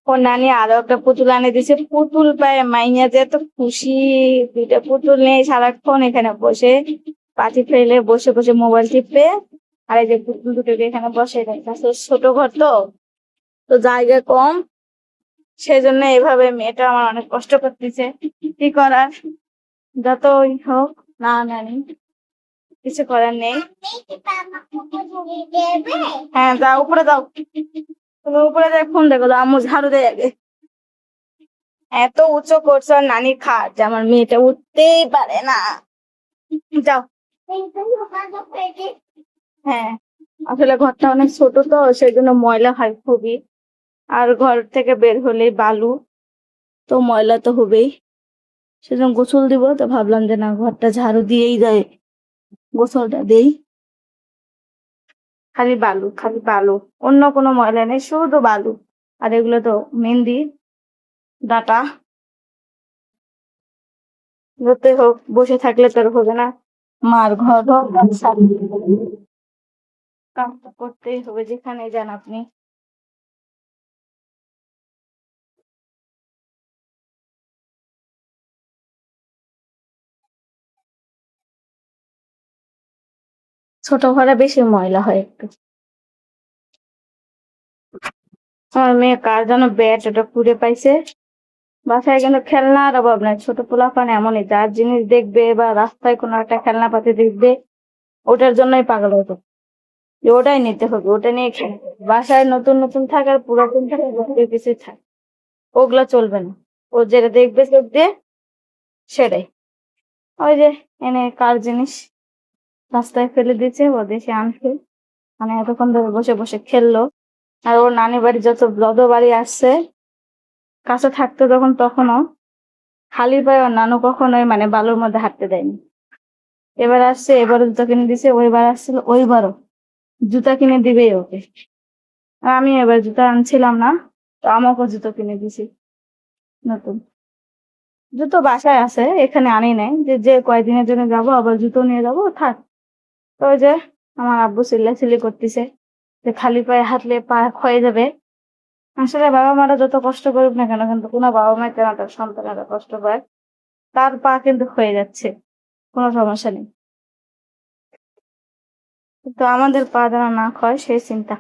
ওর নানি আরো একটা পুতুল এনে দিছে, পুতুল পায় মাইয়া যে এত খুশি। দুইটা পুতুল নিয়ে সারাক্ষণ এখানে বসে পাটি ফেলে বসে বসে মোবাইল টিপবে। আর এই যে পুতুল দুটোকে এখানে বসে রেখে, ছোট ঘর তো, তো জায়গা কম, সেজন্য এভাবে মেয়েটা আমার অনেক কষ্ট করতেছে। কি করার, যতই হোক না নানি, কিছু করার নেই। হ্যাঁ যাও উপরে যাও, তুমি উপরে যাও ফোন দেখো, দাও আম্মু ঝাড়ু দেয় আগে। এত উঁচু করছো আর নানি খাট যে আমার মেয়েটা উঠতেই পারে না। যাও। হ্যাঁ, আসলে ঘরটা অনেক ছোট তো, সেই জন্য ময়লা হয় খুবই। আর ঘর থেকে বের হলেই বালু, তো ময়লা তো হবেই। সেজন্য গোসল দিব, তো ভাবলাম যে না, ঘরটা ঝাড়ু দিয়েই যায়, গোসলটা দেই। খালি বালু, খালি বালু, অন্য কোনো ময়লা নেই, শুধু বালু। আর এগুলো তো মেহেন্দি ডাটা। যতই হোক বসে থাকলে তো আর হবে না, মার ঘর হোক কাম তো করতেই হবে, যেখানে যান আপনি। ছোট ঘরে বেশি ময়লা হয় একটু। আমার মেয়ে কার যেন ব্যাট ওটা কুড়ে পাইছে। বাসায় কিন্তু খেলনার অভাব নাই, ছোট পোলাপান এমনই, যার জিনিস দেখবে বা রাস্তায় কোনো একটা খেলনা পাতি দেখবে, ওটার জন্যই পাগল হতো, যে ওটাই নিতে হবে, ওটা নিয়ে খেলবে। বাসায় নতুন নতুন থাকার পুরাতন থাকার কিছুই থাক, ওগুলা চলবে না। ও যেটা দেখবে চোখ দিয়ে, সেটাই। ওই যে এনে কার জিনিস রাস্তায় ফেলে দিয়েছে, ও দেশে আনছে, মানে এতক্ষণ ধরে বসে বসে খেললো। আর ওর নানি বাড়ি যত বাড়ি আসছে, কাছে থাকতো তখন, তখনও খালি পায়ে ওর নানু কখনোই মানে বালুর মধ্যে হাঁটতে দেয়নি। এবার আসছে, এবারও জুতা কিনে দিছে, ওইবার আসছিল ওইবারও জুতা কিনে দিবেই ওকে। আর আমি এবার জুতা আনছিলাম না, তো আমাকেও জুতো কিনে দিছি নতুন। জুতো বাসায় আছে, এখানে আনি নাই, যে যে কয়দিনের জন্য যাবো আবার জুতো নিয়ে যাবো, থাক। তো ওই যে আমার আব্বু চিল্লাচিল্লি করতেছে যে খালি পায়ে হাঁটলে পা ক্ষয়ে যাবে। আসলে বাবা মারা যত কষ্ট করুক না কেন, কিন্তু কোনো বাবা মাই কেন তার সন্তানেরা কষ্ট পায়, তার পা কিন্তু ক্ষয়ে যাচ্ছে, কোনো সমস্যা নেই, কিন্তু আমাদের পা যেন না ক্ষয় সেই চিন্তা।